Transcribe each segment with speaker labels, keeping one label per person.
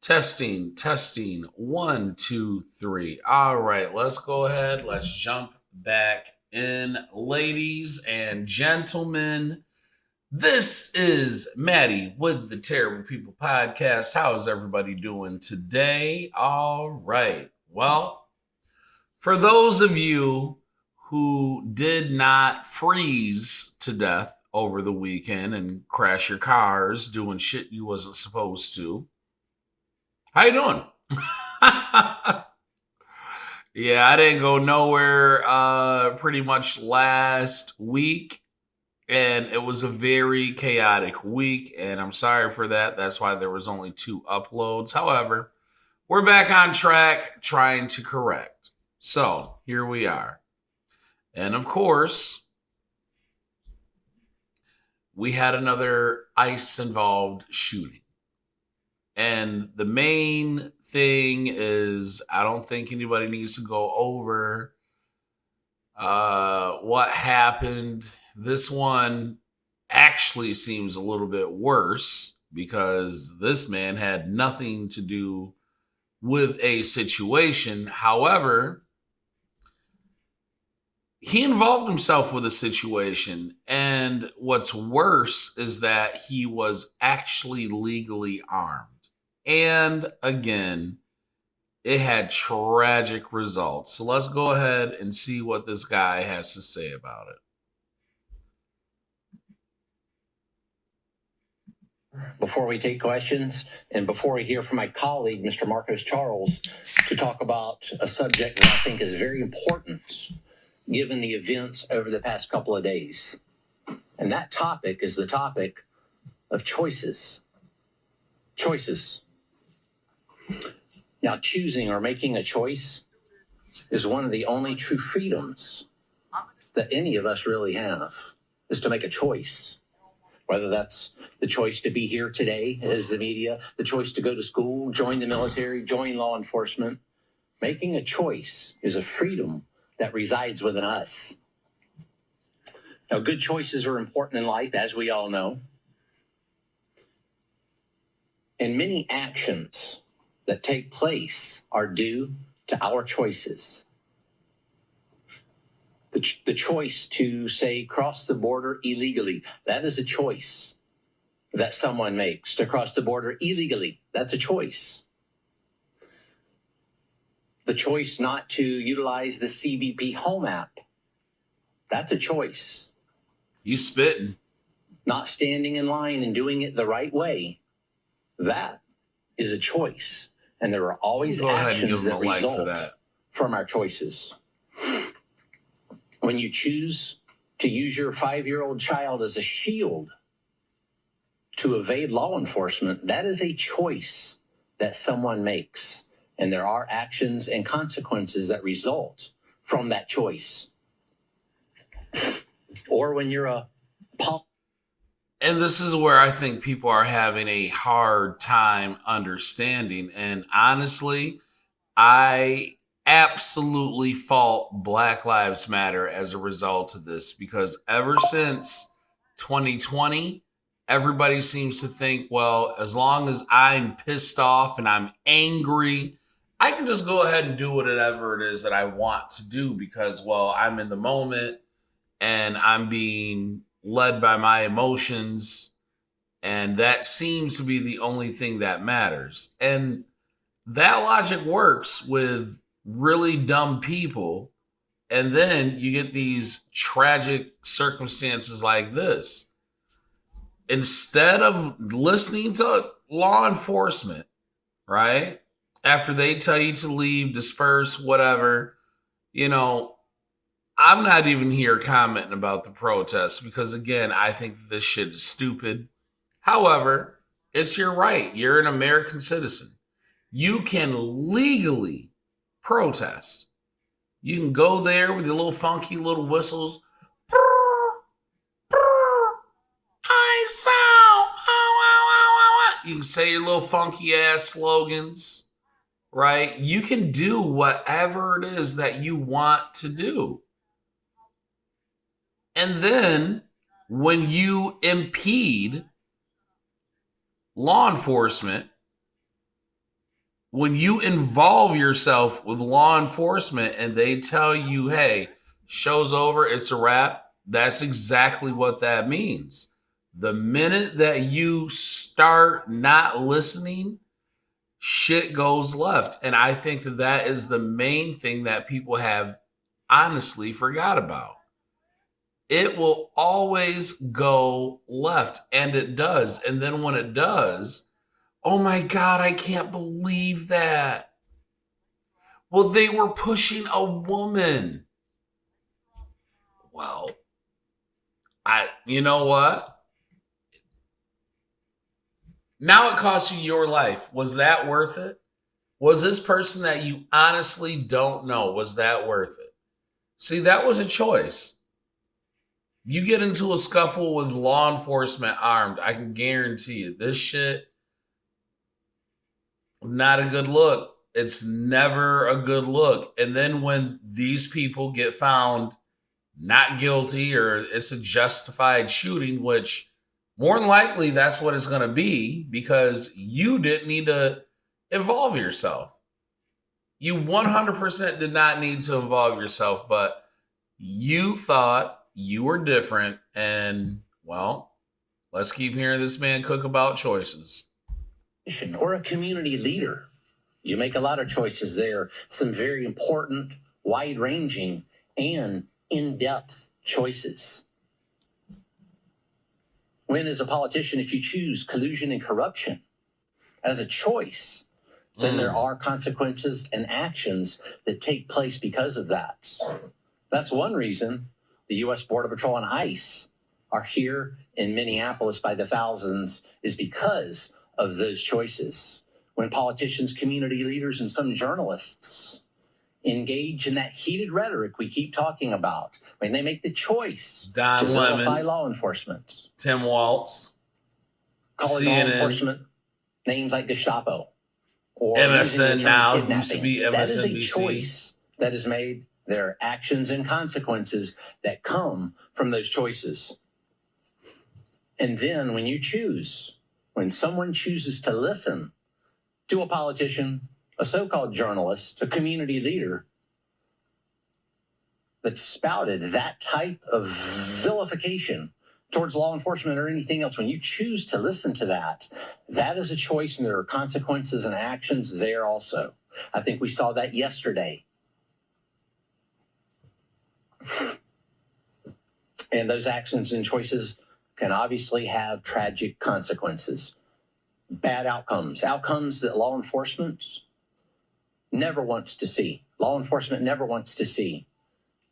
Speaker 1: Testing, testing. 1, 2, 3. All right, let's go ahead. Let's jump back in, ladies and gentlemen. This is Maddie with the Terrible People Podcast. How is everybody doing today? All right. Well, for those of you who did not freeze to death over the weekend and crash your cars doing shit you wasn't supposed to, how you doing? Yeah, I didn't go nowhere pretty much last week, and it was a very chaotic week, and I'm sorry for that. That's why there was only 2 uploads. However, we're back on track trying to correct. So, here we are. And of course, we had another ICE-involved shooting. And the main thing is, I don't think anybody needs to go over what happened. This one actually seems a little bit worse because this man had nothing to do with a situation. However, he involved himself with a situation. And what's worse is that he was actually legally armed. And again, it had tragic results. So let's go ahead and see what this guy has to say about
Speaker 2: it. Before we take questions and before we hear from my colleague, Mr. Marcos Charles, to talk about a subject that I think is very important given the events over the past couple of days. And that topic is the topic of choices. Choices. Now, choosing or making a choice is one of the only true freedoms that any of us really have, is to make a choice. Whether that's the choice to be here today as the media, the choice to go to school, join the military, join law enforcement. Making a choice is a freedom that resides within us. Now, good choices are important in life, as we all know. And many actions that take place are due to our choices. The choice to, say, cross the border illegally, that is a choice that someone makes. To cross the border illegally, that's a choice. The choice not to utilize the CBP Home app, that's a choice.
Speaker 1: You spitting.
Speaker 2: Not standing in line and doing it the right way, that is a choice. And there are always actions that result from our choices. When you choose to use your 5-year-old child as a shield to evade law enforcement, that is a choice that someone makes. And there are actions and consequences that result from that choice. Or when you're a
Speaker 1: And this is where I think people are having a hard time understanding. And honestly, I absolutely fault Black Lives Matter as a result of this, because ever since 2020, everybody seems to think, well, as long as I'm pissed off and I'm angry, I can just go ahead and do whatever it is that I want to do because, well, I'm in the moment and I'm being led by my emotions, and that seems to be the only thing that matters. And that logic works with really dumb people, and then you get these tragic circumstances like this. Instead of listening to law enforcement, right, after they tell you to leave, disperse, whatever, I'm not even here commenting about the protests because, again, I think this shit is stupid. However, it's your right. You're an American citizen. You can legally protest. You can go there with your little funky little whistles. I saw. You can say your little funky ass slogans, right? You can do whatever it is that you want to do. And then when you impede law enforcement, when you involve yourself with law enforcement and they tell you, hey, show's over, it's a wrap, that's exactly what that means. The minute that you start not listening, shit goes left. And I think that that is the main thing that people have honestly forgot about. It will always go left, and it does. And then when it does, oh my God, I can't believe that. Well, they were pushing a woman. Well, you know what? Now it costs you your life. Was that worth it? Was this person that you honestly don't know, was that worth it? See, that was a choice. You get into a scuffle with law enforcement armed, I can guarantee you, this shit, not a good look. It's never a good look. And then when these people get found not guilty or it's a justified shooting, which more than likely that's what it's going to be because you didn't need to involve yourself. You 100% did not need to involve yourself, but you thought you were different. And, well, let's keep hearing this man cook about choices.
Speaker 2: Or a community leader. You make a lot of choices there, some very important, wide-ranging, and in-depth choices. When, as a politician, if you choose collusion and corruption as a choice, then there are consequences and actions that take place because of that. That's one reason the U.S. Border Patrol and ICE are here in Minneapolis by the thousands, is because of those choices. When politicians, community leaders, and some journalists engage in that heated rhetoric we keep talking about, when they make the choice to vilify law enforcement,
Speaker 1: Tim Waltz,
Speaker 2: calling law enforcement names like Gestapo, or
Speaker 1: MSN now, used to be MSNBC.
Speaker 2: That is a choice that is made. There are actions and consequences that come from those choices. And then when someone chooses to listen to a politician, a so-called journalist, a community leader that spouted that type of vilification towards law enforcement or anything else, when you choose to listen to that, that is a choice, and there are consequences and actions there also. I think we saw that yesterday. And those actions and choices can obviously have tragic consequences, bad outcomes that law enforcement never wants to see. Law enforcement never wants to see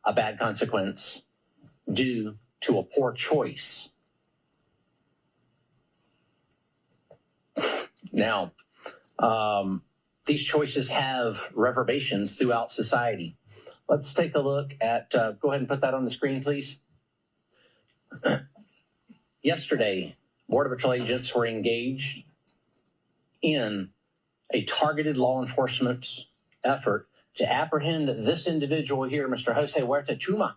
Speaker 2: a bad consequence due to a poor choice. Now, these choices have reverberations throughout society. Let's take a look at, go ahead and put that on the screen, please. Yesterday, Border Patrol agents were engaged in a targeted law enforcement effort to apprehend this individual here, Mr. Jose Huerta Chuma.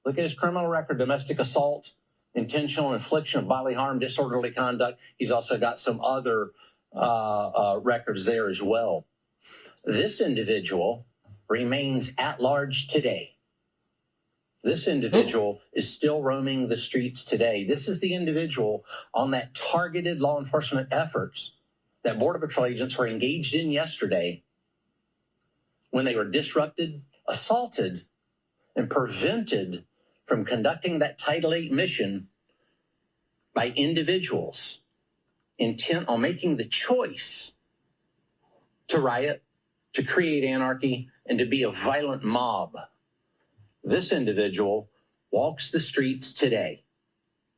Speaker 2: Look at his criminal record: domestic assault, intentional infliction of bodily harm, disorderly conduct. He's also got some other records there as well. This individual remains at large today. This individual is still roaming the streets today. This is the individual on that targeted law enforcement efforts that Border Patrol agents were engaged in yesterday when they were disrupted, assaulted, and prevented from conducting that Title VIII mission by individuals intent on making the choice to riot, to create anarchy, and to be a violent mob. This individual walks the streets today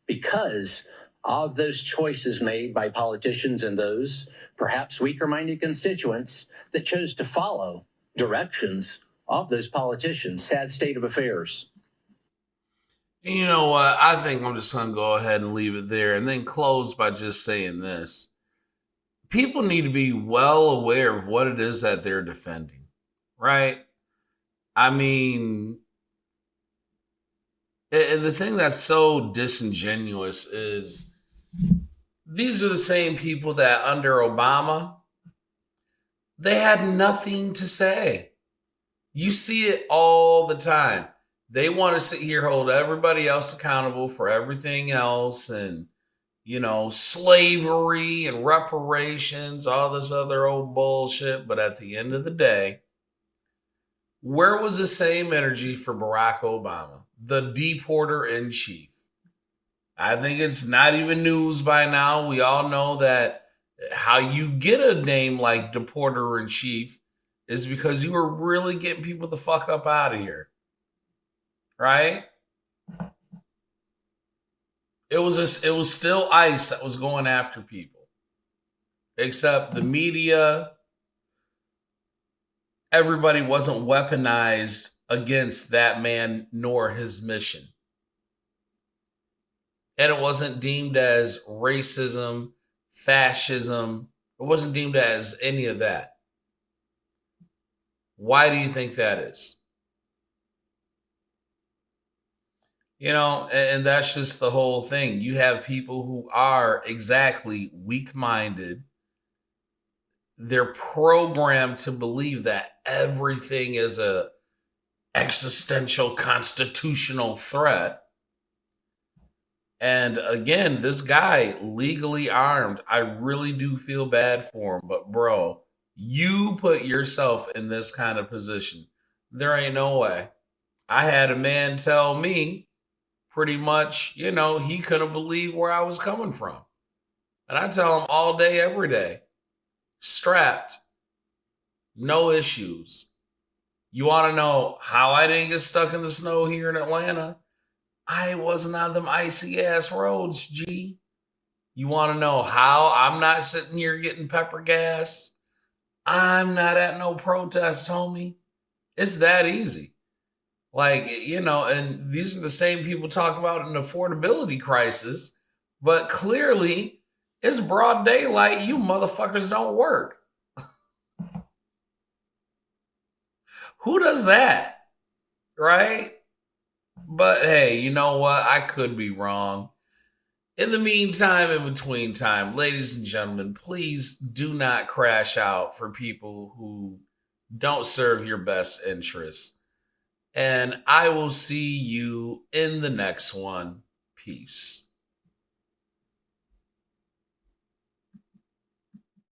Speaker 2: because of those choices made by politicians and those perhaps weaker-minded constituents that chose to follow directions of those politicians. Sad state of affairs.
Speaker 1: You know what? I think I'm just going to go ahead and leave it there and then close by just saying this. People need to be well aware of what it is that they're defending, right? I mean, and the thing that's so disingenuous is these are the same people that under Obama, They had nothing to say. You see it all the time. They want to sit here, hold everybody else accountable for everything else, and slavery and reparations, all this other old bullshit. But at the end of the day, where was the same energy for Barack Obama, the deporter in chief? I think it's not even news by now. We all know that how you get a name like deporter in chief is because you were really getting people the fuck up out of here, right? It was still ICE that was going after people, except the media, everybody wasn't weaponized against that man nor his mission. And it wasn't deemed as racism, fascism. It wasn't deemed as any of that. Why do you think that is? And that's just the whole thing. You have people who are exactly weak minded. They're programmed to believe that everything is a existential constitutional threat. And again, this guy legally armed, I really do feel bad for him. But bro, you put yourself in this kind of position. There ain't no way. I had a man tell me pretty much, he couldn't believe where I was coming from. And I tell him all day, every day, strapped, no issues. You want to know how I didn't get stuck in the snow here in Atlanta? I wasn't on them icy ass roads, G. You want to know how I'm not sitting here getting pepper gas? I'm not at no protest, homie. It's that easy. And these are the same people talking about an affordability crisis, but clearly it's broad daylight. You motherfuckers don't work. Who does that? Right? But hey, you know what? I could be wrong. In the meantime, in between time, ladies and gentlemen, please do not crash out for people who don't serve your best interests. And I will see you in the next one. Peace.